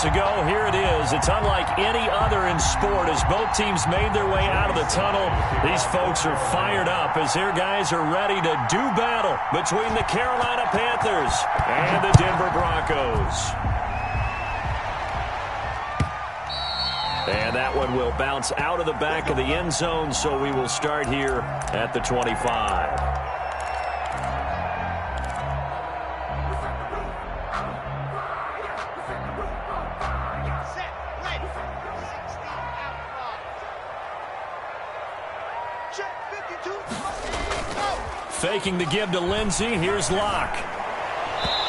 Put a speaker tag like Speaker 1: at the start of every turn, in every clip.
Speaker 1: minutes ago, here it is. It's unlike any other in sport as both teams made their way out of the tunnel. These folks are fired up as their guys are ready to do battle between the Carolina Panthers and the Denver Broncos. And that one will bounce out of the back of the end zone, so we will start here at the 25. Faking the give to Lindsey. Here's Locke.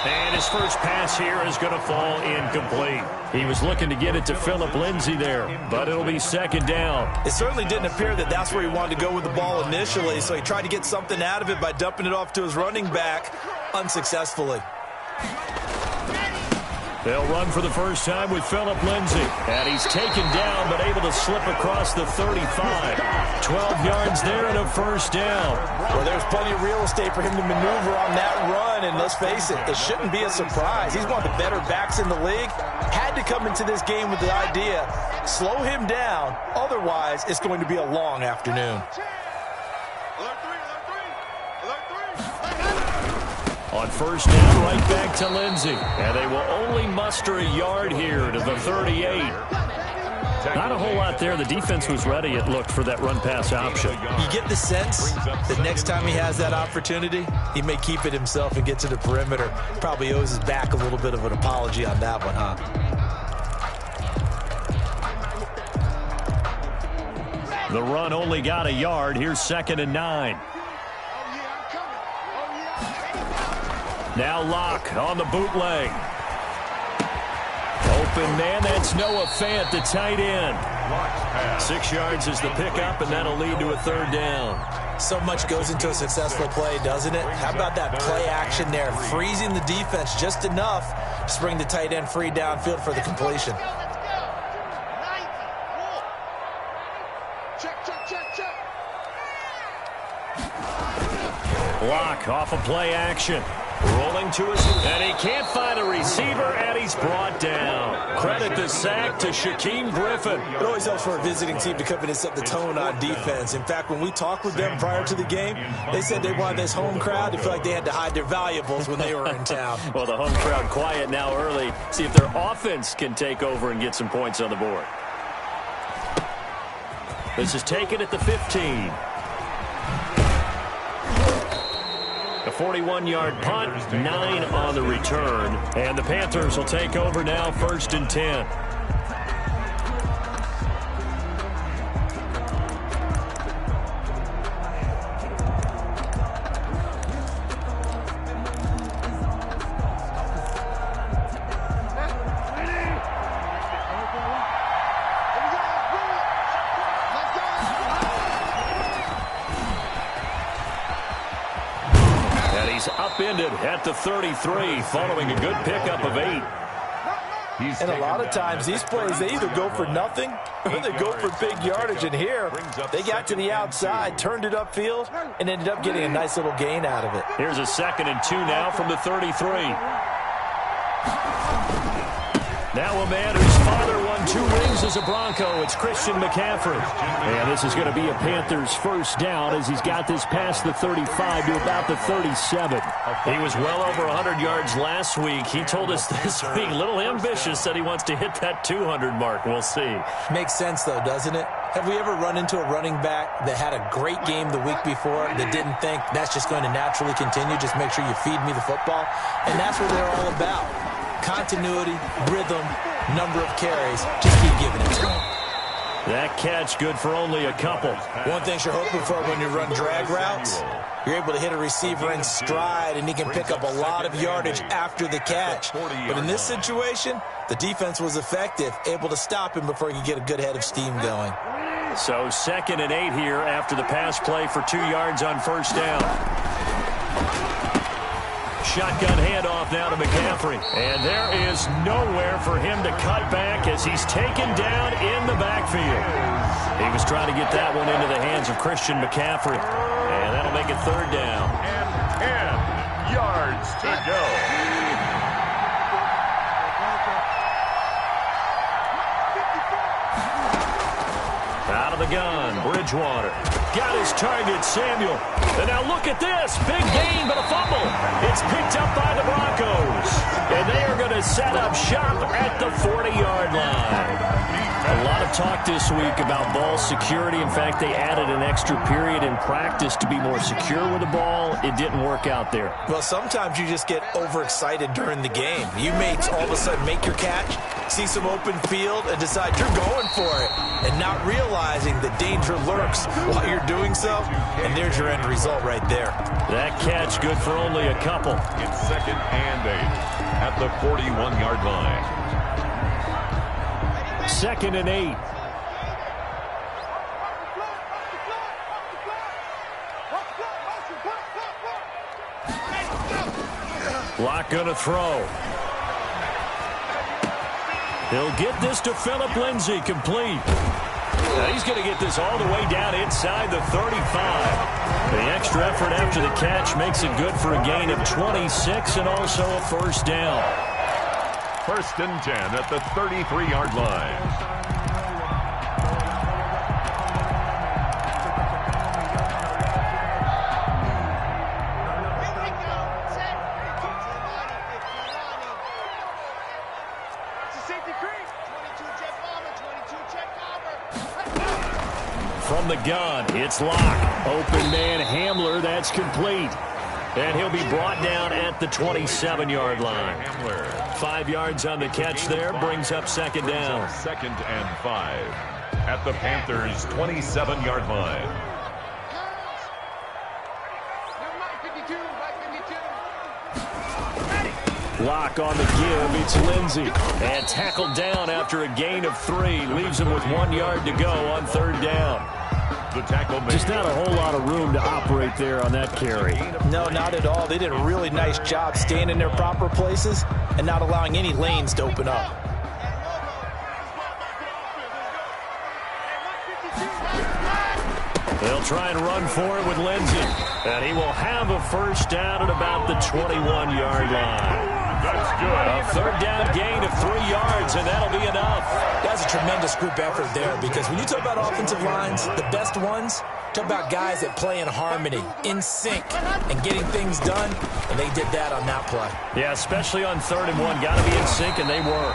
Speaker 1: And his first pass here is going to fall incomplete. He was looking to get it to Phillip Lindsey there, but it'll be second down.
Speaker 2: It certainly didn't appear that that's where he wanted to go with the ball initially, so he tried to get something out of it by dumping it off to his running back unsuccessfully.
Speaker 1: They'll run for the first time with Phillip Lindsey. And he's taken down, but able to slip across the 35. 12 yards there and a first down.
Speaker 2: Well, there's plenty of real estate for him to maneuver on that run. And let's face it, it shouldn't be a surprise. He's one of the better backs in the league. Had to come into this game with the idea, slow him down. Otherwise, it's going to be a long afternoon.
Speaker 1: On first down, right back to Lindsey. And they will only muster a yard here to the 38. Not a whole lot there. The defense was ready, it looked, for that run-pass option.
Speaker 2: You get the sense that next time he has that opportunity, he may keep it himself and get to the perimeter. Probably owes his back a little bit of an apology on that one, huh?
Speaker 1: The run only got a yard. Here's 2nd and 9. Now Locke on the bootleg. Open man, that's Noah Fant, the tight end. 6 yards is the pickup, and that'll lead to a third down.
Speaker 2: So much goes into a successful play, doesn't it? How about that play action there? Freezing the defense just enough to bring the tight end free downfield for the completion.
Speaker 1: Locke off a play action. Rolling to his, and he can't find a receiver, and he's brought down. Credit the sack to Shaquem Griffin.
Speaker 2: It always helps for a visiting team to come in and set the tone on defense. In fact, when we talked with them prior to the game, they said they wanted this home crowd to feel like they had to hide their valuables when they were in town.
Speaker 1: Well, the home crowd quiet now early. See if their offense can take over and get some points on the board. This is taken at the 15. A 41-yard punt, 9 on the return. And the Panthers will take over now, 1st and 10. Upended at the 33 following a good pickup of 8.
Speaker 2: And a lot of times these plays, they either go for nothing or they go for big yardage. And here, they got to the outside, turned it upfield, and ended up getting a nice little gain out of it.
Speaker 1: Here's a 2nd and 2 now from the 33. Now a man whose father won 2 rings as a Bronco. It's Christian McCaffrey. And this is going to be a Panthers first down as he's got this past the 35 to about the 37. He was well over 100 yards last week. He told us this week, a little ambitious, said he wants to hit that 200 mark. We'll see.
Speaker 2: Makes sense, though, doesn't it? Have we ever run into a running back that had a great game the week before that didn't think that's just going to naturally continue? Just make sure you feed me the football. And that's what they're all about. Continuity, rhythm, number of carries. Just keep giving it to him.
Speaker 1: That catch good for only a couple.
Speaker 2: One thing you're hoping for when you run drag routes, you're able to hit a receiver in stride, and he can pick up a lot of yardage after the catch. But in this situation, the defense was effective, able to stop him before he could get a good head of steam going.
Speaker 1: So 2nd and 8 here after the pass play for 2 yards on first down. Shotgun handoff now to McCaffrey. And there is nowhere for him to cut back as he's taken down in the backfield. He was trying to get that one into the hands of Christian McCaffrey. And that'll make it 3rd down.
Speaker 3: And 10 yards to go.
Speaker 1: Out of the gun, Bridgewater. Got his target, Samuel. And now look at this. Big gain, but a fumble. It's picked up by the Broncos. And they are going to set up shop at the 40-yard line. A lot of talk this week about ball security. In fact, they added an extra period in practice to be more secure with the ball. It didn't work out there.
Speaker 2: Well, sometimes you just get overexcited during the game. You may all of a sudden make your catch, see some open field, and decide you're going for it, and not realizing the danger lurks while you're doing so. And there's your end result right there.
Speaker 1: That catch good for only a couple.
Speaker 3: It's 2nd and 8 at the 41-yard line.
Speaker 1: 2nd and 8. Lock gonna throw. He'll get this to Phillip Lindsay, complete. Now he's going to get this all the way down inside the 35. The extra effort after the catch makes it good for a gain of 26 and also a first down.
Speaker 3: 1st and 10 at the 33-yard line.
Speaker 1: From the gun, it's Locke. Open man Hamler, that's complete. And he'll be brought down at the 27-yard line. 5 yards on the catch there, brings up 2nd down.
Speaker 3: 2nd and 5 at the Panthers' 27-yard line.
Speaker 1: Locke on the give, it's Lindsay. And tackled down after a gain of 3. Leaves him with 1 yard to go on 3rd down.
Speaker 3: The tackle made.
Speaker 1: Just not a whole lot of room to operate there on that carry.
Speaker 2: No, not at all. They did a really nice job staying in their proper places and not allowing any lanes to open up.
Speaker 1: They'll try and run for it with Lindsay. And he will have a first down at about the 21-yard line.
Speaker 3: That's good.
Speaker 1: A 3rd down gain of 3 yards, and that'll be enough.
Speaker 2: That's a tremendous group effort there, because when you talk about offensive lines, the best ones, talk about guys that play in harmony, in sync, and getting things done, and they did that on that play.
Speaker 1: Yeah, especially on 3rd and 1. Got to be in sync, and they were.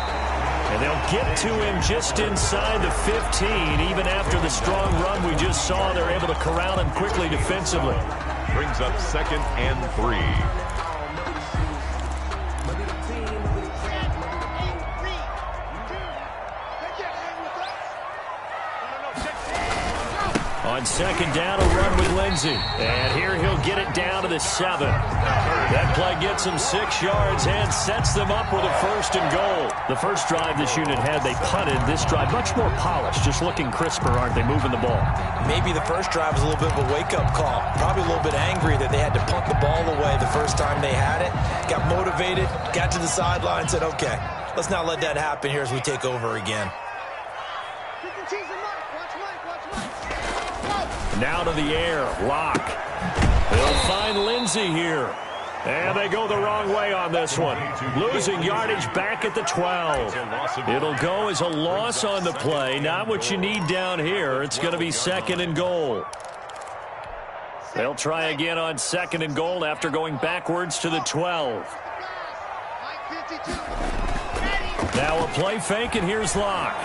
Speaker 1: And they'll get to him just inside the 15. Even after the strong run we just saw, they're able to corral him quickly defensively.
Speaker 3: Brings up 2nd and 3.
Speaker 1: On 2nd down, a run with Lindsay. And here he'll get it down to the 7. That play gets him 6 yards and sets them up with a 1st and goal. The first drive this unit had, they punted. This drive, much more polished, just looking crisper, aren't they, moving the ball?
Speaker 2: Maybe the first drive was a little bit of a wake-up call. Probably a little bit angry that they had to punt the ball away the first time they had it. Got motivated, got to the sideline, said, okay, let's not let that happen here as we take over again.
Speaker 1: Now to the air, Locke. They'll find Lindsay here. And they go the wrong way on this one. Losing yardage back at the 12. It'll go as a loss on the play. Not what you need down here. It's going to be 2nd and goal. They'll try again on 2nd and goal after going backwards to the 12. Now a play fake, and here's Locke.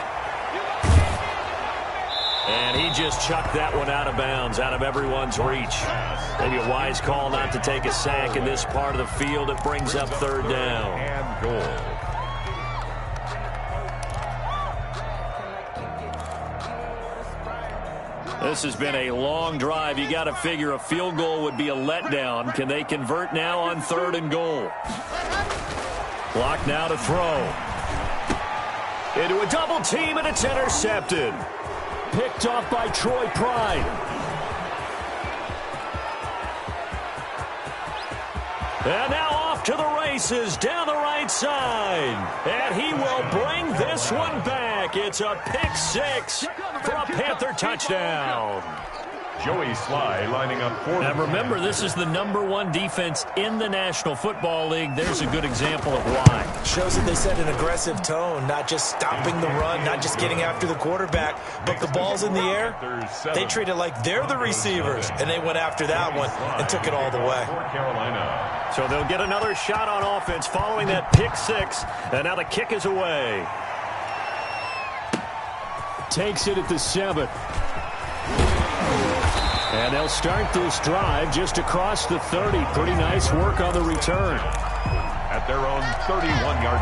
Speaker 1: And he just chucked that one out of bounds, out of everyone's reach. Maybe a wise call not to take a sack in this part of the field. It brings up 3rd down.
Speaker 3: And goal.
Speaker 1: This has been a long drive. You got to figure a field goal would be a letdown. Can they convert now on 3rd and goal? Clock now to throw. Into a double team, and it's intercepted. Picked off by Troy Pride. And now off to the races down the right side. And he will bring this one back. It's a pick 6 for a Panther touchdown.
Speaker 3: Joey Sly lining up for.
Speaker 1: And remember, this is the #1 defense in the National Football League. There's a good example of why.
Speaker 2: Shows that they set an aggressive tone, not just stopping the run, not just getting after the quarterback, but the ball's in the air. They treat it like they're the receivers, and they went after that one and took it all the way.
Speaker 1: So they'll get another shot on offense following that pick six, and now the kick is away. Takes it at the 7. And they'll start this drive just across the 30. Pretty nice work on the return.
Speaker 3: At their own 31-yard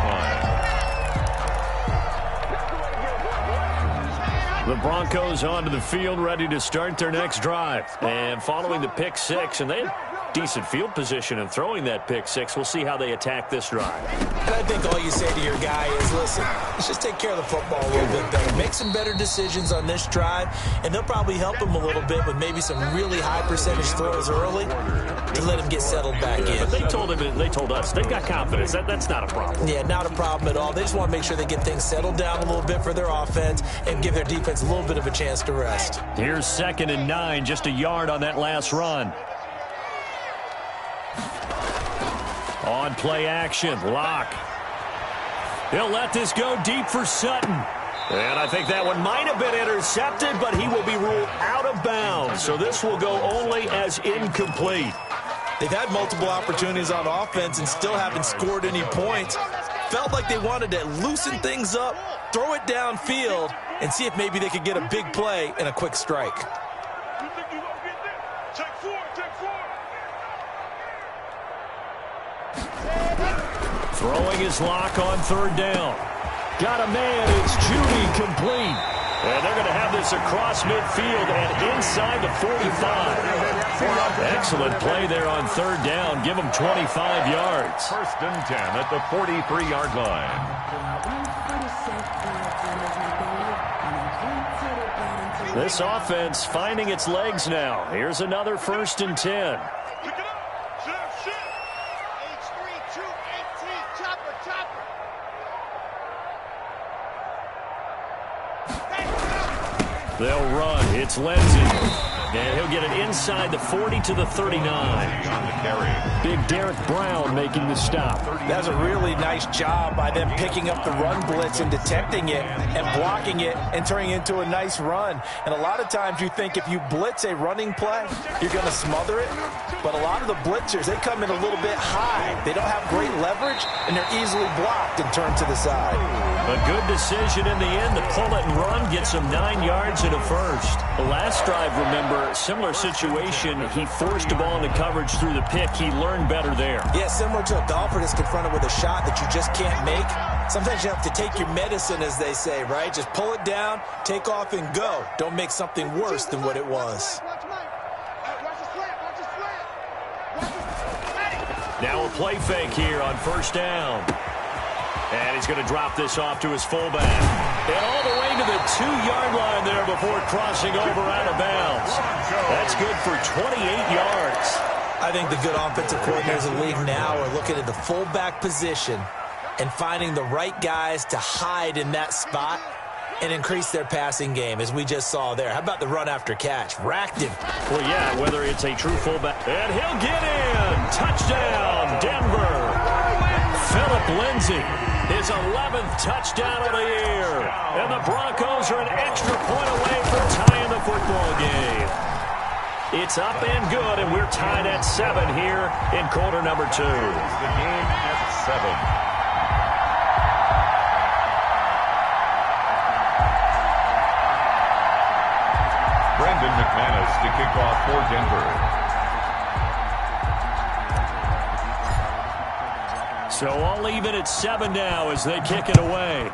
Speaker 3: line.
Speaker 1: The Broncos onto the field, ready to start their next drive. And following the pick six, and they had decent field position in throwing that pick six. We'll see how they attack this drive.
Speaker 2: And I think all you say to your guy is, listen, let's just take care of the football a little bit better. Make some better decisions on this drive, and they'll probably help him a little bit with maybe some really high percentage throws early to let him get settled back in.
Speaker 1: But they told us, they've got confidence. That's not a problem.
Speaker 2: Yeah, not a problem at all. They just want to make sure they get things settled down a little bit for their offense and give their defense a little bit of a chance to rest.
Speaker 1: Here's 2nd and 9, just a yard on that last run. On play action, Locke. He'll let this go deep for Sutton. And I think that one might have been intercepted, but he will be ruled out of bounds. So this will go only as incomplete.
Speaker 2: They've had multiple opportunities on offense and still haven't scored any points. Felt like they wanted to loosen things up, throw it downfield, and see if maybe they could get a big play and a quick strike.
Speaker 1: Throwing his Lock on 3rd down. Got a man. It's Judy, complete. And they're going to have this across midfield and inside the 45. Excellent play there on 3rd down. Give them 25 yards.
Speaker 3: 1st and 10 at the 43-yard line.
Speaker 1: This offense finding its legs now. Here's another 1st and 10. They'll run. It's Lindsey. And he'll get it inside the 40 to the 39. Big Derek Brown making the stop.
Speaker 2: That's a really nice job by them picking up the run blitz and detecting it and blocking it and turning it into a nice run. And a lot of times you think if you blitz a running play, you're going to smother it. But a lot of the blitzers, they come in a little bit high. They don't have great leverage, and they're easily blocked and turned to the side.
Speaker 1: A good decision in the end to pull it and run, get some 9 yards and a first. The last drive, remember, similar situation. He forced the ball into coverage through the pick. He learned better there.
Speaker 2: Yeah, similar to a golfer that's confronted with a shot that you just can't make. Sometimes you have to take your medicine, as they say, right? Just pull it down, take off, and go. Don't make something worse than what it was.
Speaker 1: Now a play fake here on 1st down. And he's going to drop this off to his fullback. And all the way to the 2-yard line there before crossing over out of bounds. That's good for 28 yards.
Speaker 2: I think the good offensive coordinators in the league now are looking at the fullback position and finding the right guys to hide in that spot and increase their passing game, as we just saw there. How about the run after catch? Racked him.
Speaker 1: Well, yeah, whether it's a true fullback. And he'll get in. Touchdown, Denver. Philip Lindsay, his 11th touchdown of the year. And the Broncos are an extra point away from tying the football game. It's up and good, and we're tied at 7 here in quarter number 2.
Speaker 3: The game at 7. Brandon McManus to kick off for Denver.
Speaker 1: So all even at 7 now as they kick it away.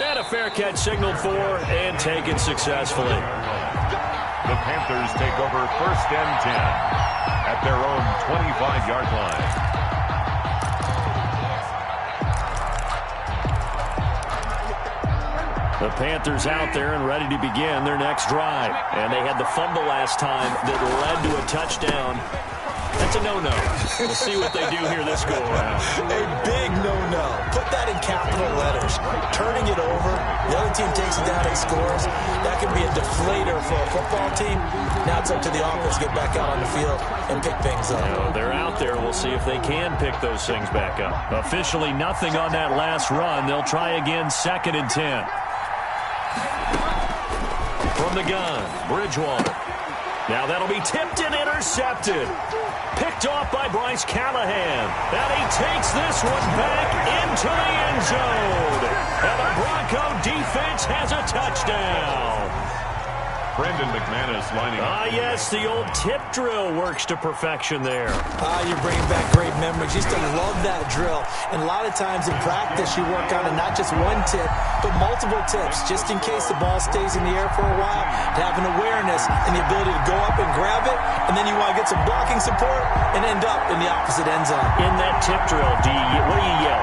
Speaker 1: And a fair catch signaled for and taken successfully.
Speaker 3: The Panthers take over 1st and 10 at their own 25-yard line.
Speaker 1: The Panthers out there and ready to begin their next drive. And they had the fumble last time that led to a touchdown. That's a no-no. We'll see what they do here this go-around.
Speaker 2: A big no-no. Put that in capital letters. Turning it over, the other team takes it down and scores. That can be a deflator for a football team. Now it's up to the offense to get back out on the field and pick things up.
Speaker 1: They're out there. We'll see if they can pick those things back up. Officially nothing on that last run. They'll try again, 2nd and 10. From the gun, Bridgewater. Now that'll be tipped and intercepted. Picked off by Bryce Callahan. And he takes this one back into the end zone. And the Bronco defense has a touchdown.
Speaker 3: Brandon McManus lining up.
Speaker 1: Yes, the old tip drill works to perfection there.
Speaker 2: You're bringing back great memories. Used to love that drill. And a lot of times in practice, you work on it, not just one tip, but multiple tips, just in case the ball stays in the air for a while, to have an awareness and the ability to go up and grab it, and then you want to get some blocking support and end up in the opposite end zone.
Speaker 1: In that tip drill, what do you yell?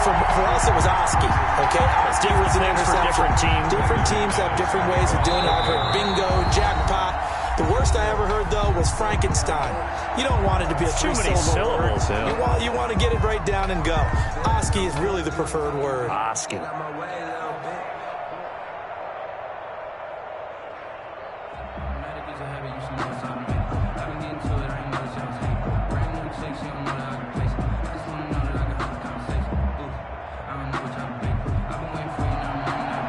Speaker 2: For us, it was Oski. Okay, Oski was an interception.
Speaker 1: Different teams.
Speaker 2: Different teams have different ways of doing it. I've heard bingo, jackpot. The worst I ever heard, though, was Frankenstein. You don't want it to be a three-syllable word.
Speaker 1: Yeah.
Speaker 2: You want to get it right down and go. Oski is really the preferred word.
Speaker 1: Oski.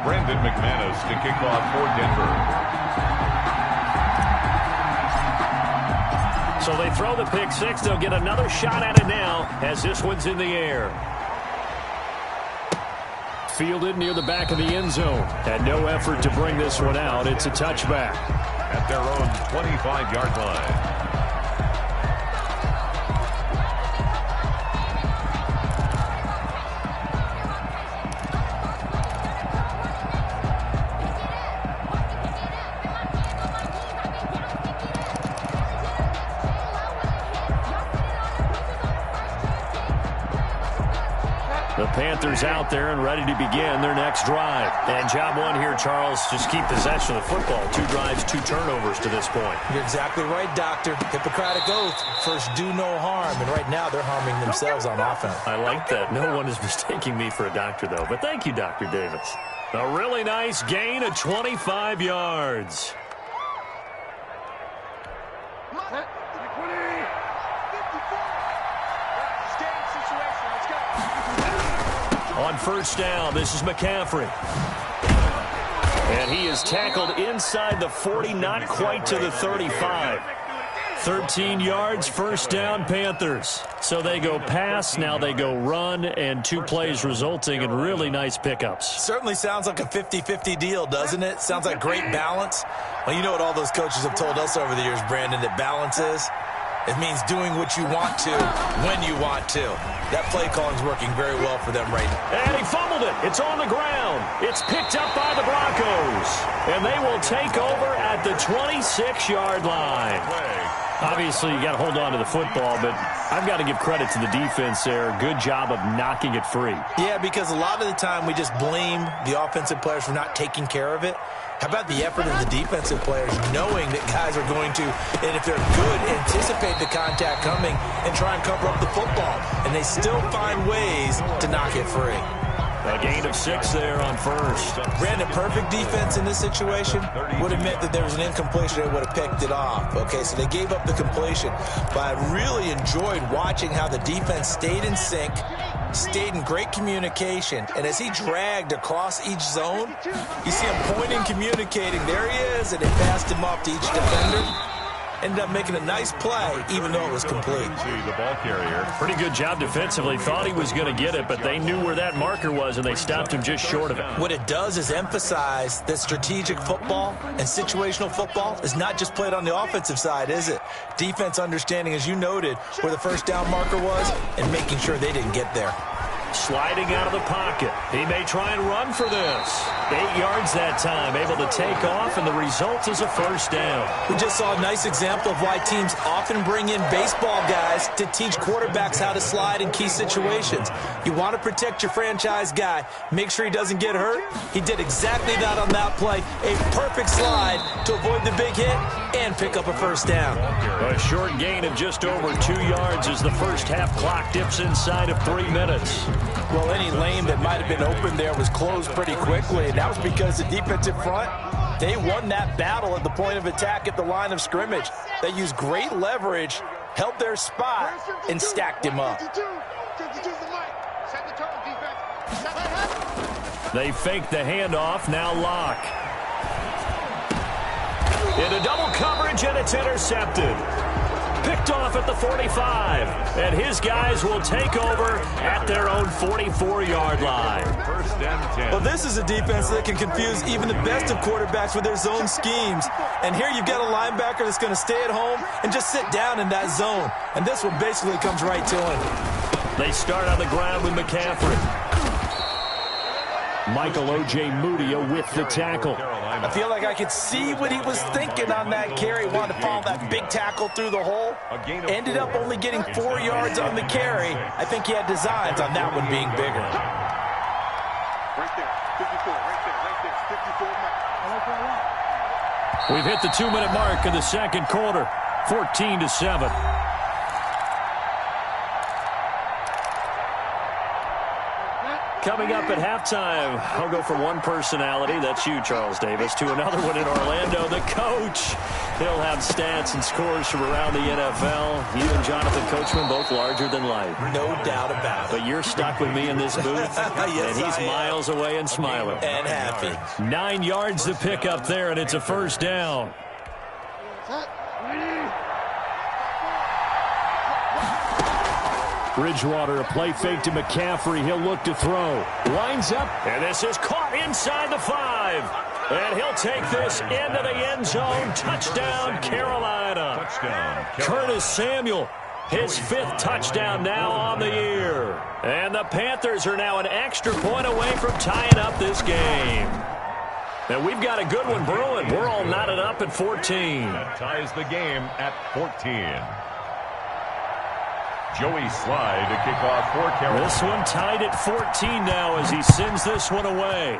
Speaker 3: Brandon McManus to kick off for Denver.
Speaker 1: So they throw the pick six. They'll get another shot at it now as this one's in the air. Fielded near the back of the end zone. And no effort to bring this one out. It's a touchback.
Speaker 3: At their own 25-yard line.
Speaker 1: The Panthers out there and ready to begin their next drive. And job one here, Charles, just keep possession of the football. 2 drives, 2 turnovers to this point.
Speaker 2: You're exactly right, Doctor. Hippocratic oath. First, do no harm. And right now, they're harming themselves on offense.
Speaker 1: I like that. No one is mistaking me for a doctor, though. But thank you, Dr. Davis. A really nice gain of 25 yards. On first down, this is McCaffrey. And he is tackled inside the 40, not quite to the 35. 13 yards, first down, Panthers. So they go pass, now they go run, and 2 plays resulting in really nice pickups.
Speaker 2: Certainly sounds like a 50-50 deal, doesn't it? Sounds like great balance. Well, you know what all those coaches have told us over the years, Brandon, that balance is? It means doing what you want to, when you want to. That play calling is working very well for them right now.
Speaker 1: And he fumbled it. It's on the ground. It's picked up by the Broncos. And they will take over at the 26-yard line. Obviously, you got to hold on to the football, but I've got to give credit to the defense there. Good job of knocking it free.
Speaker 2: Yeah, because a lot of the time we just blame the offensive players for not taking care of it. How about the effort of the defensive players knowing that guys are going to, and if they're good, anticipate the contact coming and try and cover up the football. And they still find ways to knock it free.
Speaker 1: A gain of 6 there on first.
Speaker 2: Brandon, perfect defense in this situation would have meant that there was an incompletion. They would have picked it off. Okay, so they gave up the completion. But I really enjoyed watching how the defense stayed in sync, stayed in great communication. And as he dragged across each zone, you see him pointing, communicating. There he is, and they passed him off to each defender. Ended up making a nice play, even though it was complete.
Speaker 3: See the ball carrier.
Speaker 1: Pretty good job defensively. Thought he was going to get it, but they knew where that marker was, and they stopped him just short of it.
Speaker 2: What it does is emphasize that strategic football and situational football is not just played on the offensive side, is it? Defense understanding, as you noted, where the first down marker was and making sure they didn't get there.
Speaker 1: sliding out of the pocket. He may try and run for this. 8 yards that time, able to take off, and the result is a first down.
Speaker 2: We just saw a nice example of why teams often bring in baseball guys to teach quarterbacks how to slide in key situations. You want to protect your franchise guy. Make sure he doesn't get hurt. He did exactly that on that play. A perfect slide to avoid the big hit and pick up a first down.
Speaker 1: A short gain of just over 2 yards as the first half clock dips inside of 3 minutes.
Speaker 2: Well, any lane that might have been open there was closed pretty quickly, and that was because the defensive front, they won that battle at the point of attack at the line of scrimmage. They used great leverage, held their spot, and stacked him up.
Speaker 1: They fake the handoff, now Locke. Into double coverage, and it's intercepted. Picked off at the 45, and his guys will take over at their own 44-yard line.
Speaker 3: First and 10.
Speaker 2: Well, this is a defense that can confuse even the best of quarterbacks with their zone schemes. And here you've got a linebacker that's going to stay at home and just sit down in that zone. And this one basically comes right to him.
Speaker 1: They start on the ground with McCaffrey. Michael O.J. Mudia with the tackle.
Speaker 2: I feel like I could see what he was thinking on that carry. Wanted to follow that big tackle through the hole. Ended up only getting 4 yards on the carry. I think he had designs on that one being bigger.
Speaker 4: Right there, 54, right there, 54.
Speaker 1: We've hit the 2-minute mark in the second quarter, 14-7. Coming up at halftime, I'll go from one personality, that's you, Charles Davis, to another one in Orlando, the coach. He'll have stats and scores from around the NFL. You and Jonathan Coachman, both larger than life.
Speaker 2: No doubt about it.
Speaker 1: But you're stuck with me in this booth,
Speaker 2: Yes,
Speaker 1: and he's miles away and smiling.
Speaker 2: And happy.
Speaker 1: 9 yards to pick up there, and it's a first down. Bridgewater, a play fake to McCaffrey. He'll look to throw. Lines up, and this is caught inside the 5. And he'll take this into the end zone. Touchdown, Carolina.
Speaker 3: Touchdown,
Speaker 1: Curtis Samuel, his 5th touchdown now on the year. And the Panthers are now an extra point away from tying up this game. And we've got a good one brewing. We're all knotted up at 14.
Speaker 3: That ties the game at 14. Joey Slye to kick off for Carolina.
Speaker 1: This one tied at 14 now as he sends this one away.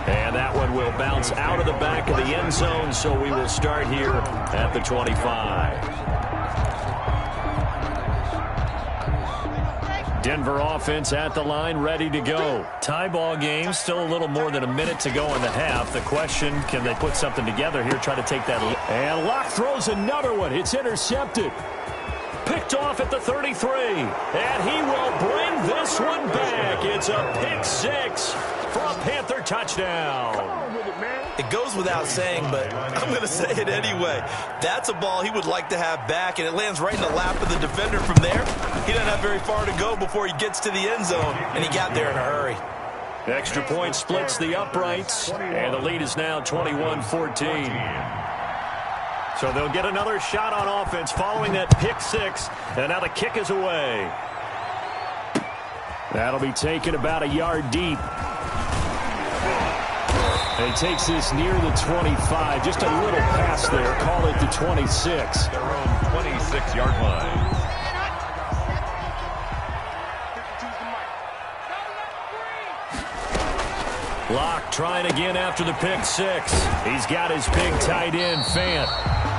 Speaker 1: And that one will bounce out of the back of the end zone, so we will start here at the 25. Denver offense at the line, ready to go. Tie ball game, still a little more than a minute to go in the half. The question, can they put something together here, try to take that lead? And Locke throws another one. It's intercepted. Picked off at the 33. And he will bring this one back. It's a pick 6 for a Panther touchdown.
Speaker 2: It goes without saying, but I'm going to say it anyway. That's a ball he would like to have back, and it lands right in the lap of the defender from there. He doesn't have very far to go before he gets to the end zone, and he got there in a hurry.
Speaker 1: Extra point splits the uprights, and the lead is now 21-14. So they'll get another shot on offense following that pick 6, and now the kick is away. That'll be taken about a yard deep. And he takes this near the 25. Just a little pass there. Call it the 26.
Speaker 3: Their own 26-yard line.
Speaker 1: Locke trying again after the pick 6. He's got his big tight end, Fant.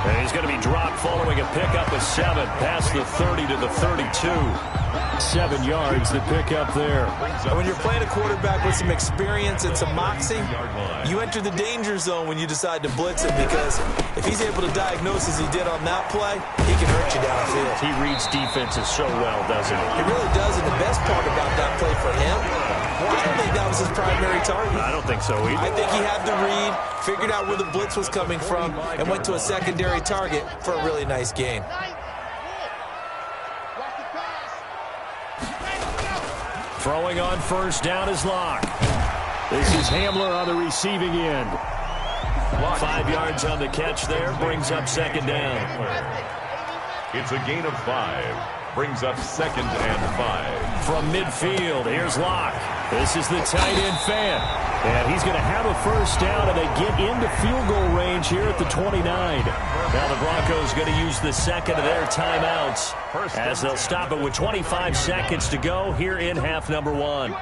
Speaker 1: And he's going to be dropped following a pickup of 7 past the 30 to the 32. 7 yards to pick up there.
Speaker 2: When you're playing a quarterback with some experience and some moxie, you enter the danger zone when you decide to blitz him, because if he's able to diagnose as he did on that play, he can hurt you downfield.
Speaker 1: He reads defenses so well, doesn't he?
Speaker 2: He really does, and the best part about that play for him, I don't think that was his primary target.
Speaker 1: I don't think so either.
Speaker 2: I think he had the read, figured out where the blitz was coming from, and went to a secondary target for a really nice gain.
Speaker 1: Throwing on first down is Locke. This is Hamler on the receiving end. 5 yards on the catch there, brings up second down.
Speaker 3: It's a gain of 5. Brings up 2nd and 5.
Speaker 1: From midfield, here's Locke. This is the tight end Fant. And he's going to have a first down, and they get into field goal range here at the 29. Now the Broncos going to use the second of their timeouts as they'll stop it with 25 seconds to go here in half number 1.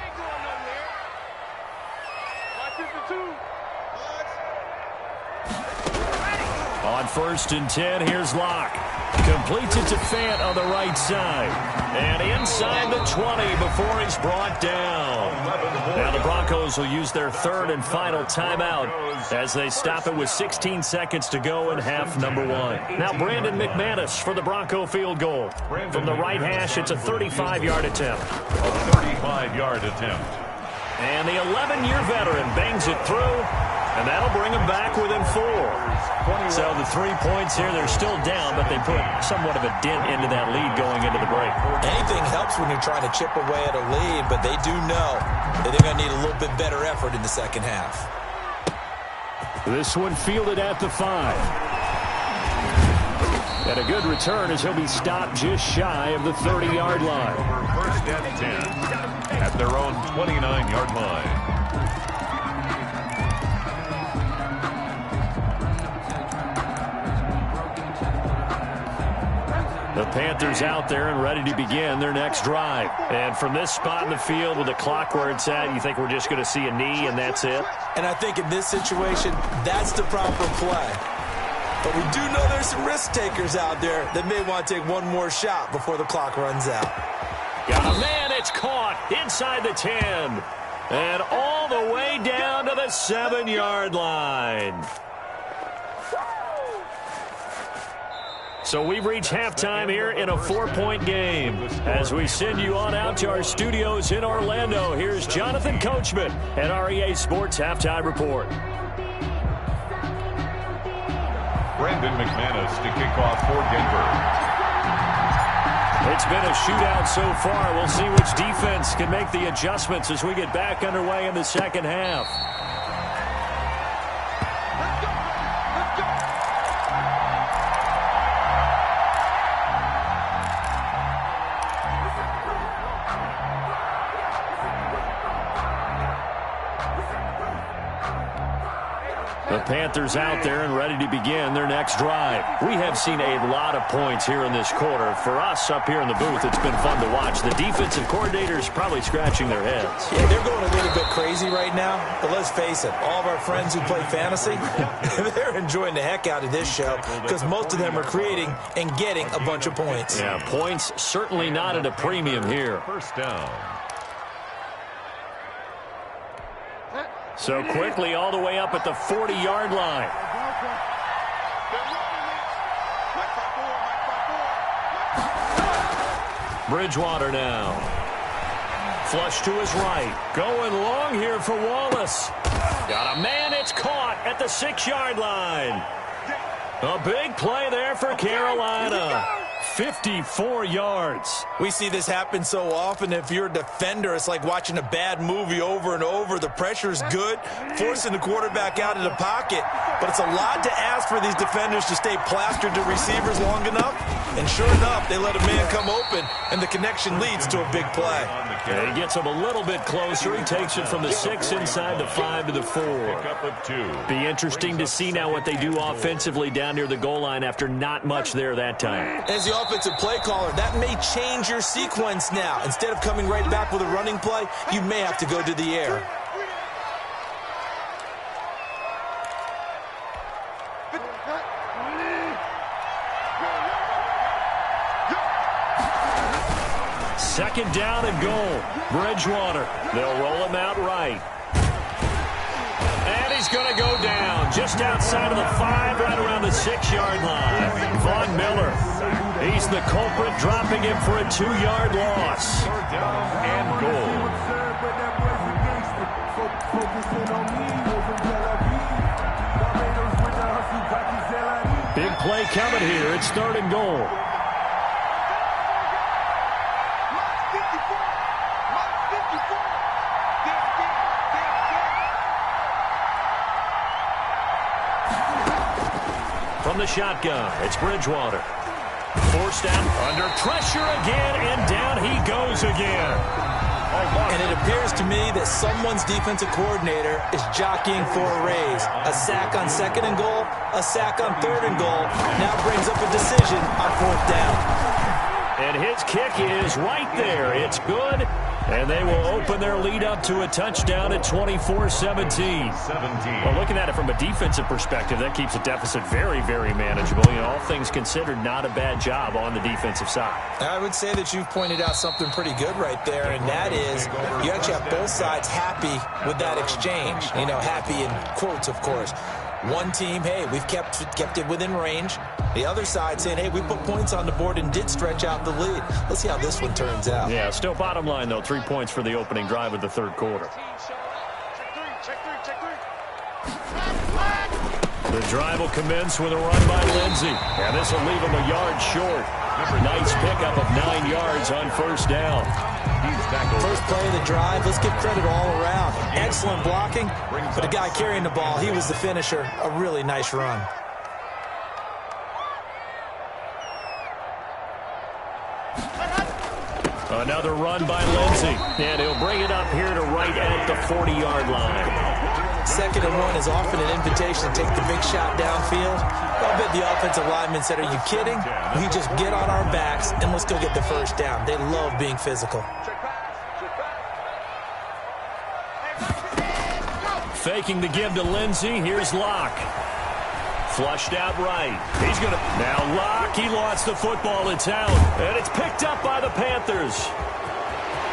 Speaker 1: On 1st and 10, here's Locke. Completes it to Fant on the right side. And inside the 20 before he's brought down. Now the Broncos will use their 3rd and final timeout as they stop it with 16 seconds to go in half number 1. Now Brandon McManus for the Bronco field goal. From the right hash, it's a 35-yard attempt.
Speaker 3: A 35-yard attempt.
Speaker 1: And the 11-year veteran bangs it through. And that'll bring them back within 4. So the 3 points here, they're still down, but they put somewhat of a dent into that lead going into the break.
Speaker 2: Anything helps when you're trying to chip away at a lead, but they do know that they're going to need a little bit better effort in the second half.
Speaker 1: This one fielded at the 5. And a good return as he'll be stopped just shy of the 30-yard line.
Speaker 3: 1st and 10 at their own 29-yard line.
Speaker 1: The Panthers out there and ready to begin their next drive. And from this spot in the field with the clock where it's at, you think we're just going to see a knee and that's it?
Speaker 2: And I think in this situation, that's the proper play. But we do know there's some risk takers out there that may want to take one more shot before the clock runs out.
Speaker 1: Got a man, it's caught inside the 10. And all the way down to the 7-yard line. So we've reached halftime here in a 4-point game. As we send you on out to our studios in Orlando, here's Jonathan Coachman at REA Sports Halftime Report.
Speaker 3: Brandon McManus to kick off for Denver.
Speaker 1: It's been a shootout so far. We'll see which defense can make the adjustments as we get back underway in the second half. The Panthers out there and ready to begin their next drive. We have seen a lot of points here in this quarter. For us up here in the booth, it's been fun to watch. The defensive coordinators probably scratching their heads.
Speaker 2: Yeah, they're going a little bit crazy right now. But let's face it, all of our friends who play fantasy, they're enjoying the heck out of this show because most of them are creating and getting a bunch of points.
Speaker 1: Yeah, points certainly not at a premium here.
Speaker 3: First down.
Speaker 1: So quickly all the way up at the 40-yard line. Bridgewater now. Flush to his right. Going long here for Wallace. Got a man, it's caught at the 6-yard line. A big play there for Carolina. 54 yards.
Speaker 2: We see this happen so often. If you're a defender, it's like watching a bad movie over and over. The pressure is good, forcing the quarterback out of the pocket. But it's a lot to ask for these defenders to stay plastered to receivers long enough. And sure enough, they let a man come open, and the connection leads to a big play.
Speaker 1: Yeah, he gets him a little bit closer. He takes it from the 6 inside the 5 to the 4. Be interesting to see now what they do offensively down near the goal line after not much there that time.
Speaker 2: As the offensive play caller, that may change your sequence now. Instead of coming right back with a running play, you may have to go to the air.
Speaker 1: Second down and goal. Bridgewater. They'll roll him out right. And he's going to go down just outside of the 5, right around the 6-yard line. Von Miller. He's the culprit, dropping him for a 2-yard loss.
Speaker 3: Third down and goal.
Speaker 1: Big play coming here. It's 3rd and goal. From the shotgun, it's Bridgewater. forced down under pressure again, and down he goes again.
Speaker 2: And it appears to me that someone's defensive coordinator is jockeying for a raise. A sack on 2nd and goal, a sack on 3rd and goal. Now brings up a decision on 4th down.
Speaker 1: And his kick is right there. It's good. And they will open their lead up to a touchdown at 24-17. Well, looking at it from a defensive perspective, that keeps the deficit very, very manageable. You know, all things considered, not a bad job on the defensive side.
Speaker 2: I would say that you've pointed out something pretty good right there, and that is you actually have both sides happy with that exchange. You know, happy in quotes, of course. One team, hey, we've kept it within range. The other side saying, hey, we put points on the board and did stretch out the lead. Let's see how this one turns out.
Speaker 1: Yeah, still bottom line, though, 3 points for the opening drive of the 3rd quarter. The drive will commence with a run by Lindsey. And this will leave him a yard short. Nice pickup of 9 yards on 1st down.
Speaker 2: First play of the drive, let's give credit all around. Excellent blocking, but the guy carrying the ball, he was the finisher. A really nice run.
Speaker 1: Another run by Lindsey, and he'll bring it up here to right at the 40-yard line.
Speaker 2: 2nd and 1 is often an invitation to take the big shot downfield. I bet the offensive linemen said, are you kidding? We just get on our backs and let's go get the 1st down. They love being physical.
Speaker 1: Faking the give to Lindsey. Here's Locke. Flushed out right. He's going to... Now Locke, he lost the football. It's out. And it's picked up by the Panthers.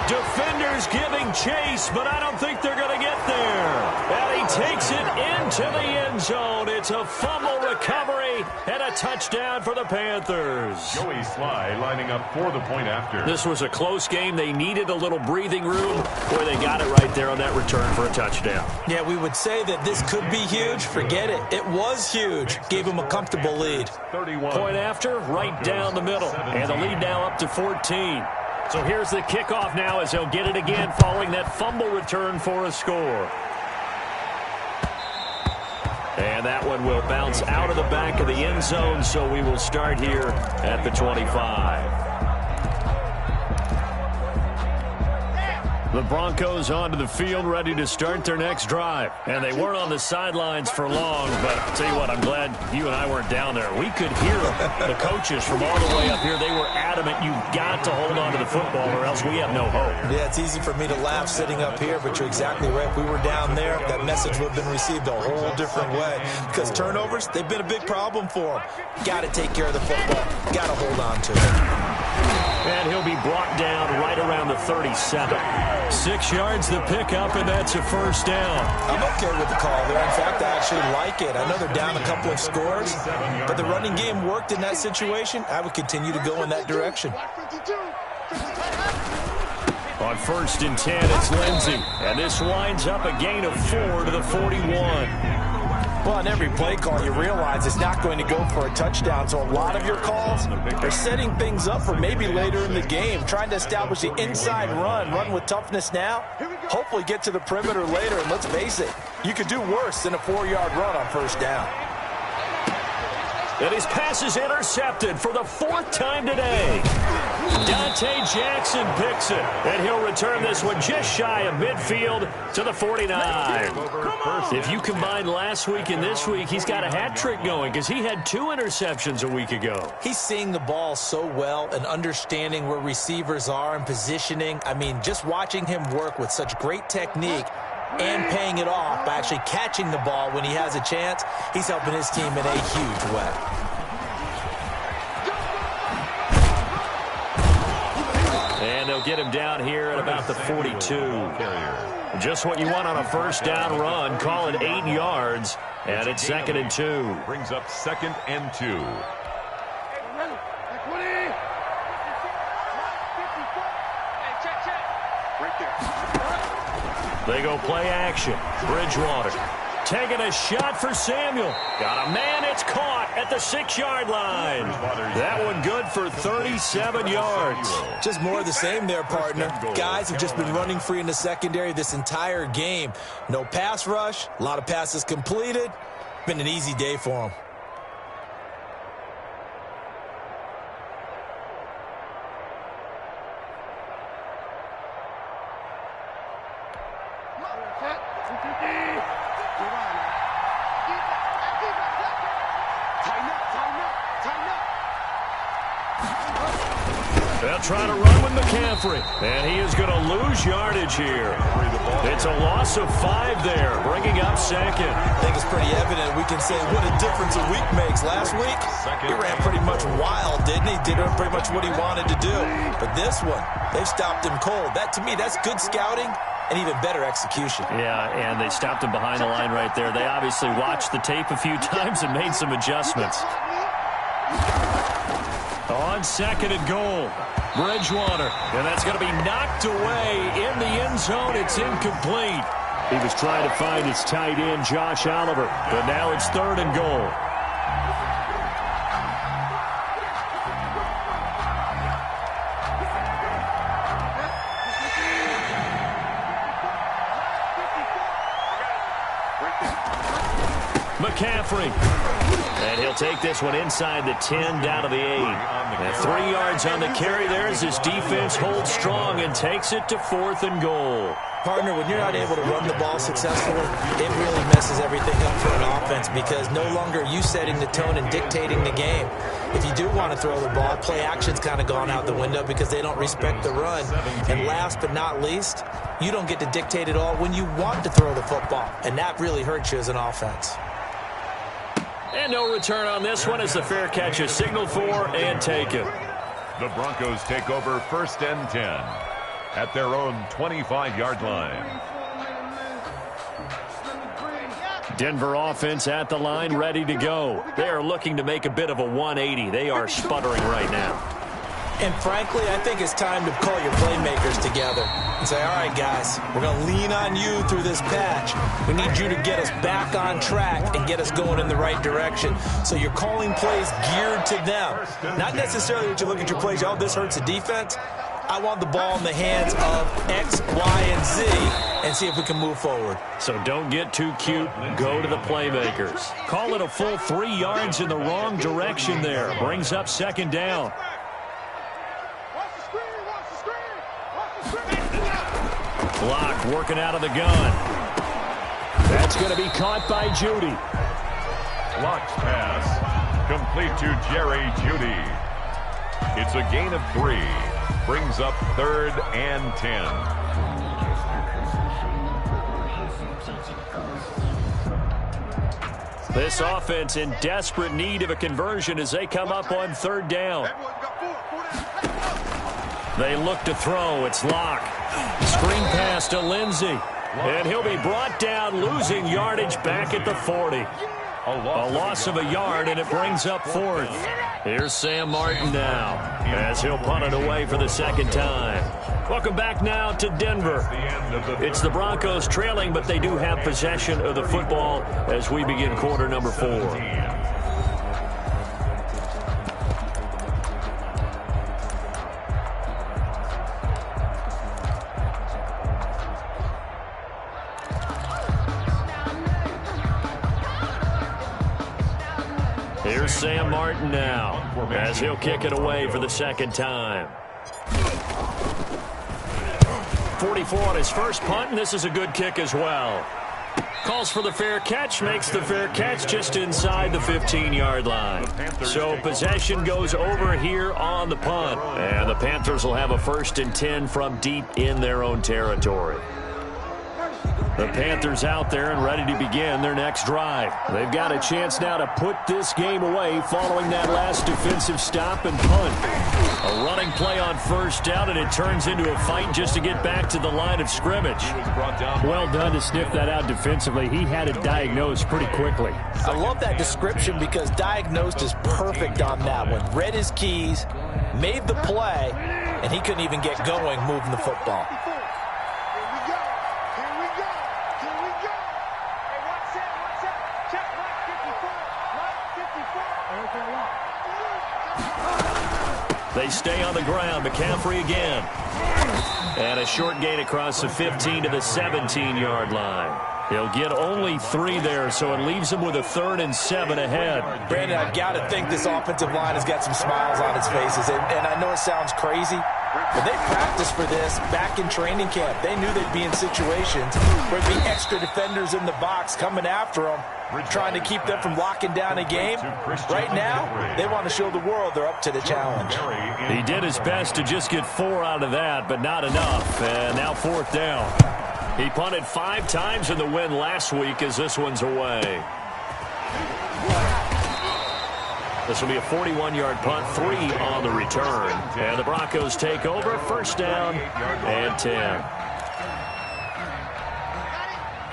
Speaker 1: Defenders giving chase, but I don't think they're going to get there. And he takes it into the end zone. It's a fumble recovery and a touchdown for the Panthers.
Speaker 3: Joey Sly lining up for the point after.
Speaker 1: This was a close game. They needed a little breathing room. Boy, they got it right there on that return for a touchdown.
Speaker 2: Yeah, we would say that this could be huge. Forget it. It was huge. Gave him a comfortable lead.
Speaker 3: 31.
Speaker 1: Point after, right down the middle. And the lead now up to 14. So here's the kickoff now as they'll get it again following that fumble return for a score. And that one will bounce out of the back of the end zone, so we will start here at the 25. The Broncos onto the field, ready to start their next drive. And they weren't on the sidelines for long, but I'll tell you what, I'm glad you and I weren't down there. We could hear the coaches from all the way up here. They were adamant, you've got to hold on to the football or else we have no hope.
Speaker 2: Yeah, it's easy for me to laugh sitting up here, but you're exactly right. If we were down there, that message would have been received a whole different way. Because turnovers, they've been a big problem for them. Got to take care of the football. Got to hold on to it.
Speaker 1: And he'll be brought down right around the 37. 6 yards the pickup, and that's a 1st down.
Speaker 2: I'm okay with the call there. In fact, I actually like it. I know they're down a couple of scores, but the running game worked in that situation. I would continue to go in that direction.
Speaker 1: On 1st and 10, it's Lindsey. And this winds up a gain of 4 to the 41.
Speaker 2: Well, on every play call, you realize it's not going to go for a touchdown. So a lot of your calls are setting things up for maybe later in the game, trying to establish the inside run with toughness now. Hopefully get to the perimeter later, and let's face it, you could do worse than a 4-yard run on 1st down.
Speaker 1: And his pass is intercepted for the 4th time today. Dante Jackson picks it, and he'll return this one just shy of midfield to the 49. If you combine last week and this week, he's got a hat trick going because he had 2 interceptions a week ago.
Speaker 2: He's seeing the ball so well and understanding where receivers are and positioning. I mean, just watching him work with such great technique and paying it off by actually catching the ball when he has a chance, he's helping his team in a huge way.
Speaker 1: And they'll get him down here at about the 42. Just what you want on a 1st down run. Call it 8 yards, and it's 2nd and 2.
Speaker 3: Brings up 2nd and 2.
Speaker 1: They go play action. Bridgewater taking a shot for Samuel. Got a man. It's caught at the 6-yard line. That one good for 37 yards.
Speaker 2: Just more of the same there, partner. Guys have just been running free in the secondary this entire game. No pass rush. A lot of passes completed. Been an easy day for them.
Speaker 1: They'll try to run with McCaffrey, and he is going to lose yardage here. It's a loss of 5 there, bringing up second.
Speaker 2: I think it's pretty evident. We can say what a difference a week makes. Last week, he ran pretty much wild, didn't he? Did pretty much what he wanted to do. But this one, they've stopped him cold. That, to me, that's good scouting and even better execution.
Speaker 1: Yeah, and they stopped him behind the line right there. They obviously watched the tape a few times and made some adjustments. On second and goal, Bridgewater, and that's going to be knocked away in the end zone. It's incomplete. He was trying to find his tight end, Josh Oliver, but now it's third and goal. McCaffrey. And he'll take this one inside the 10, down to the 8. And 3 yards on the carry there as his defense holds strong and takes it to 4th and goal.
Speaker 2: Partner, when you're not able to run the ball successfully, it really messes everything up for an offense because no longer are you setting the tone and dictating the game. If you do want to throw the ball, play action's kind of gone out the window because they don't respect the run. And last but not least, you don't get to dictate it all when you want to throw the football. And that really hurts you as an offense.
Speaker 1: And no return on this one as the fair catch is signaled for and taken.
Speaker 3: The Broncos take over 1st and 10 at their own 25-yard line.
Speaker 1: Denver offense at the line, ready to go. They are looking to make a bit of a 180. They are sputtering right now.
Speaker 2: And frankly, I think it's time to call your playmakers together and say, all right, guys, we're going to lean on you through this patch. We need you to get us back on track and get us going in the right direction. So you're calling plays geared to them. Not necessarily that you look at your plays, oh, this hurts the defense. I want the ball in the hands of X, Y, and Z and see if we can move forward.
Speaker 1: So don't get too cute. Go to the playmakers. Call it a full 3 yards in the wrong direction there. Brings up second down. Block working out of the gun. That's going to be caught by Judy.
Speaker 3: Blocked pass. Complete to Jerry Judy. It's a gain of 3. Brings up 3rd and 10.
Speaker 1: This offense in desperate need of a conversion as they come up on 3rd down. They look to throw. It's Locke. Screen pass to Lindsey. And he'll be brought down, losing yardage back at the 40. A loss of a yard, and it brings up 4th. Here's Sam Martin now as he'll punt it away for the 2nd time. Welcome back now to Denver. It's the Broncos trailing, but they do have possession of the football as we begin quarter number 4. Here's Sam Martin now as he'll kick it away for the 2nd time. 44 on his first punt, and this is a good kick as well. Calls for the fair catch, makes the fair catch just inside the 15-yard line. So possession goes over here on the punt, and the Panthers will have a 1st and 10 from deep in their own territory. The Panthers out there and ready to begin their next drive. They've got a chance now to put this game away following that last defensive stop and punt. A running play on 1st down, and it turns into a fight just to get back to the line of scrimmage. Well done to sniff that out defensively. He had it diagnosed pretty quickly.
Speaker 2: I love that description because diagnosed is perfect on that one. Read his keys, made the play, and he couldn't even get going moving the football.
Speaker 1: They stay on the ground. McCaffrey again. And a short gain across the 15 to the 17-yard line. He'll get only 3 there, so it leaves him with a 3rd and 7 ahead.
Speaker 2: Brandon, I've got to think this offensive line has got some smiles on its faces. And I know it sounds crazy, But they practiced for this back in training camp. They knew they'd be in situations where there'd be extra defenders in the box coming after them, trying to keep them from locking down a game. Right now, they want to show the world they're up to the challenge.
Speaker 1: He did his best to just get 4 out of that, but not enough. And now 4th down. He punted 5 times in the win last week as this one's away. This will be a 41-yard punt, 3 on the return. And the Broncos take over, 1st down and 10.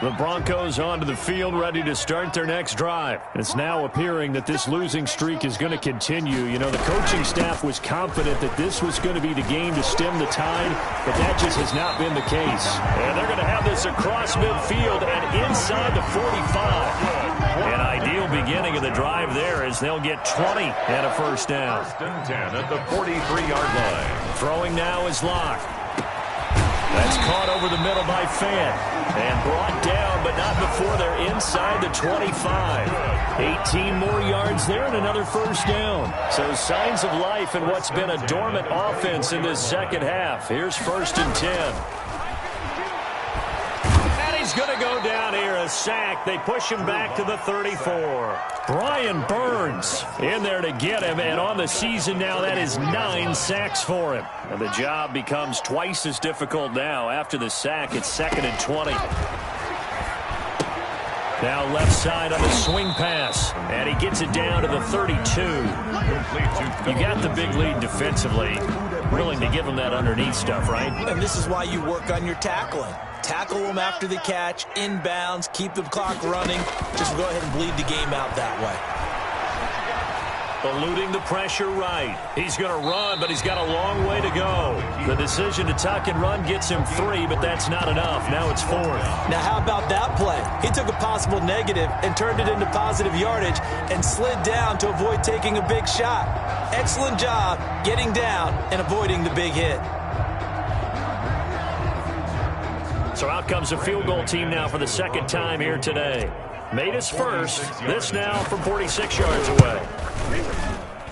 Speaker 1: The Broncos onto the field, ready to start their next drive. It's now appearing that this losing streak is going to continue. You know, the coaching staff was confident that this was going to be the game to stem the tide, but that just has not been the case. And they're going to have this across midfield and inside the 45. An ideal beginning of the drive there as they'll get 20 and a 1st down.
Speaker 3: 1st and 10 at the 43-yard line.
Speaker 1: Throwing now is Locke. That's caught over the middle by Fant. And brought down, but not before they're inside the 25. 18 more yards there and another 1st down. So signs of life in what's been a dormant offense in this second half. Here's 1st and 10. He's going to go down here, a sack. They push him back to the 34. Brian Burns in there to get him, and on the season now, that is 9 sacks for him. And the job becomes twice as difficult now. After the sack, it's 2nd and 20. Now left side on the swing pass, and he gets it down to the 32. You got the big lead defensively. Willing to give him that underneath stuff, right?
Speaker 2: And this is why you work on your tackling. Tackle them after the catch, inbounds, keep the clock running. Just go ahead and bleed the game out that way.
Speaker 1: Eluding the pressure right. He's going to run, but he's got a long way to go. The decision to tuck and run gets him 3, but that's not enough. Now it's 4th.
Speaker 2: Now how about that play? He took a possible negative and turned it into positive yardage and slid down to avoid taking a big shot. Excellent job getting down and avoiding the big hit.
Speaker 1: So out comes a field goal team now for the 2nd time here today. Made his first. This now from 46 yards away.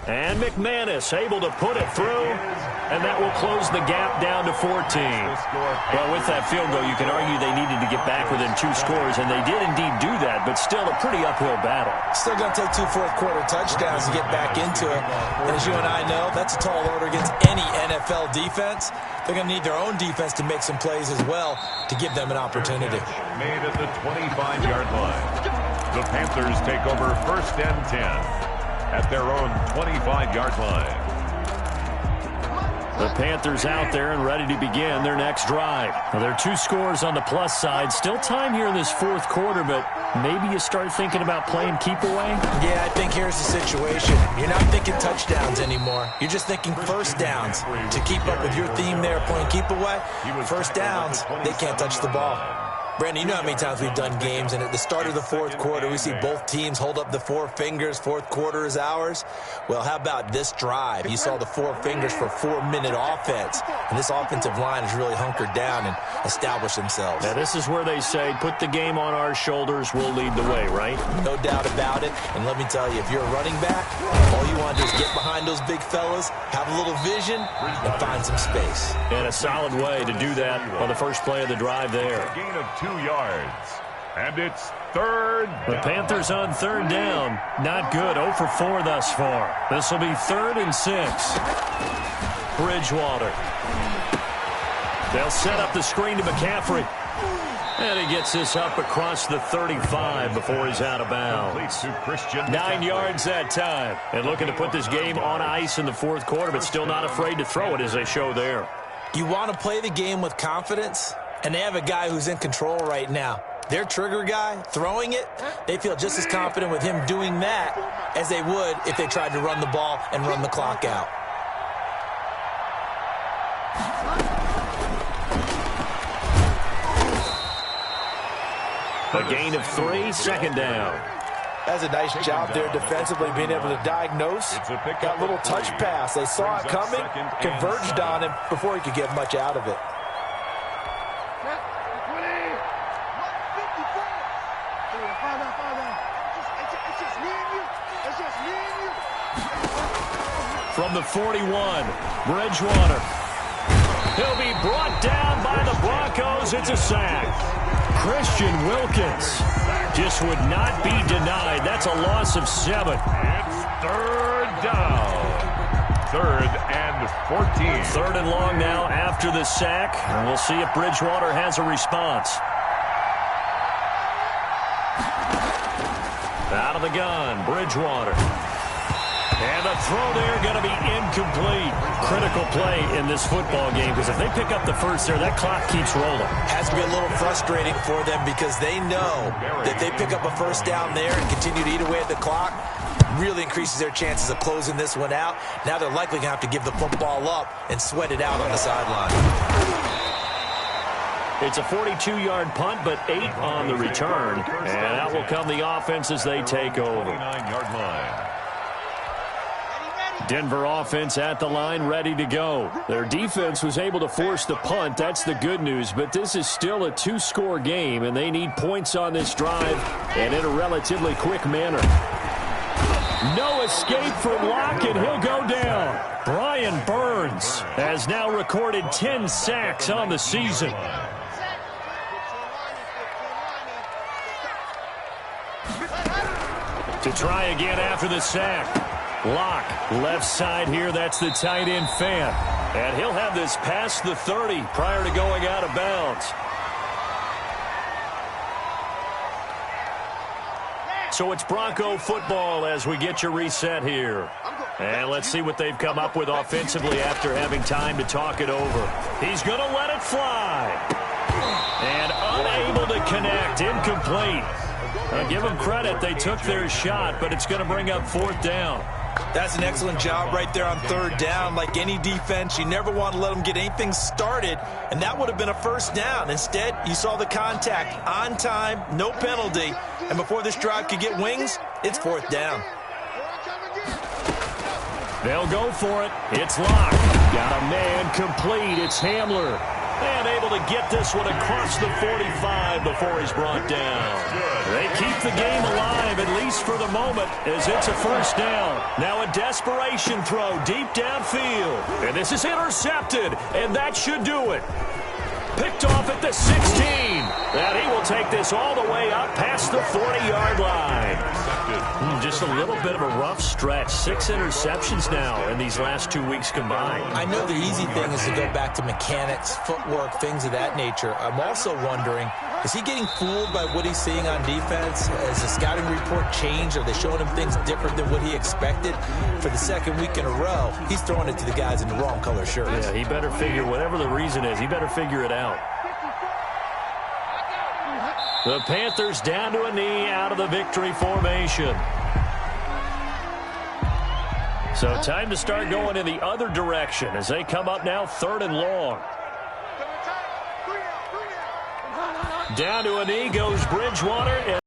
Speaker 1: And McManus able to put it through, and that will close the gap down to 14. Well, with that field goal, you can argue they needed to get back within 2 scores, and they did indeed do that, but still a pretty uphill battle.
Speaker 2: Still going to take 2 fourth-quarter touchdowns to get back into it. And as you and I know, that's a tall order against any NFL defense. They're going to need their own defense to make some plays as well to give them an opportunity.
Speaker 3: Made at the 25-yard line. The Panthers take over 1st and 10 at their own 25-yard line.
Speaker 1: The Panthers out there and ready to begin their next drive. Now, there are 2 scores on the plus side. Still time here in this 4th quarter, but maybe you start thinking about playing keep away?
Speaker 2: Yeah, I think here's the situation. You're not thinking touchdowns anymore. You're just thinking 1st downs. To keep up with your theme there, playing keep away, 1st downs, they can't touch the ball. Brandon, you know how many times we've done games, and at the start of the 4th quarter, we see both teams hold up the 4 fingers, 4th quarter is ours. Well, how about this drive? You saw the 4 fingers for 4-minute offense, and this offensive line has really hunkered down and established themselves.
Speaker 1: Now, this is where they say, put the game on our shoulders, we'll lead the way, right?
Speaker 2: No doubt about it, and let me tell you, if you're a running back, all you want to do is get behind those big fellas, have a little vision, and find some space.
Speaker 1: And a solid way to do that on the first play of the drive there.
Speaker 3: A gain of 2 yards. And it's 3rd down.
Speaker 1: The Panthers on 3rd down. Not good. 0 for 4 thus far. This will be 3rd and 6. Bridgewater. They'll set up the screen to McCaffrey. And he gets this up across the 35 before he's out of bounds. 9 yards that time. And looking to put this game on ice in the 4th quarter, but still not afraid to throw it as they show there.
Speaker 2: You want to play the game with confidence? And they have a guy who's in control right now. Their trigger guy, throwing it, they feel just as confident with him doing that as they would if they tried to run the ball and run the clock out.
Speaker 1: A gain of 3, 2nd down.
Speaker 2: That's a nice job there defensively, being able to diagnose. Got a little touch pass. They saw it coming, converged on him before he could get much out of it.
Speaker 1: From the 41, Bridgewater. And brought down by the Broncos. It's a sack. Christian Wilkins just would not be denied. That's a loss of 7.
Speaker 3: It's third down. 3rd and 14.
Speaker 1: 3rd and long now after the sack. And we'll see if Bridgewater has a response. Out of the gun, Bridgewater. And the throw there going to be incomplete. Critical play in this football game, because if they pick up the first there, that clock keeps rolling.
Speaker 2: Has to be a little frustrating for them because they know that they pick up a first down there and continue to eat away at the clock. Really increases their chances of closing this one out. Now they're likely going to have to give the football up and sweat it out on the sideline.
Speaker 1: It's a 42-yard punt, but 8 on the return. And out will come the offense as they take over.
Speaker 3: 49-yard line.
Speaker 1: Denver offense at the line, ready to go. Their defense was able to force the punt. That's the good news, but this is still a 2-score game, and they need points on this drive and in a relatively quick manner. No escape from Locke, and he'll go down. Brian Burns has now recorded 10 sacks on the season. To try again after the sack. Locke, left side here, that's the tight end Fan. And he'll have this past the 30 prior to going out of bounds. So it's Bronco football as we get you reset here. And let's see what they've come up with offensively after having time to talk it over. He's going to let it fly. And unable to connect, incomplete. Give them credit, they took their shot, but it's going to bring up 4th down.
Speaker 2: That's an excellent job right there on 3rd down. Like any defense, you never want to let them get anything started, and that would have been a first down. Instead, you saw the contact on time, no penalty, and before this drive could get wings, it's 4th down.
Speaker 1: They'll go for it. It's Locke. Got a man complete. It's Hamler. And able to get this one across the 45 before he's brought down. They keep the game alive, at least for the moment, as it's a first down. Now a desperation throw deep downfield. And this is intercepted, and that should do it. Picked off at the 16. And he will take this all the way up past the 40-yard line. Just a little bit of a rough stretch. 6 interceptions now in these last 2 weeks combined.
Speaker 2: I know the easy thing is to go back to mechanics, footwork, things of that nature. I'm also wondering, is he getting fooled by what he's seeing on defense? Has the scouting report changed? Are they showing him things different than what he expected? For the 2nd week in a row, he's throwing it to the guys in the wrong color shirts.
Speaker 1: Yeah, he better figure, whatever the reason is, he better figure it out. The Panthers down to a knee out of the victory formation. So time to start going in the other direction as they come up now 3rd and long. Down to a knee goes Bridgewater.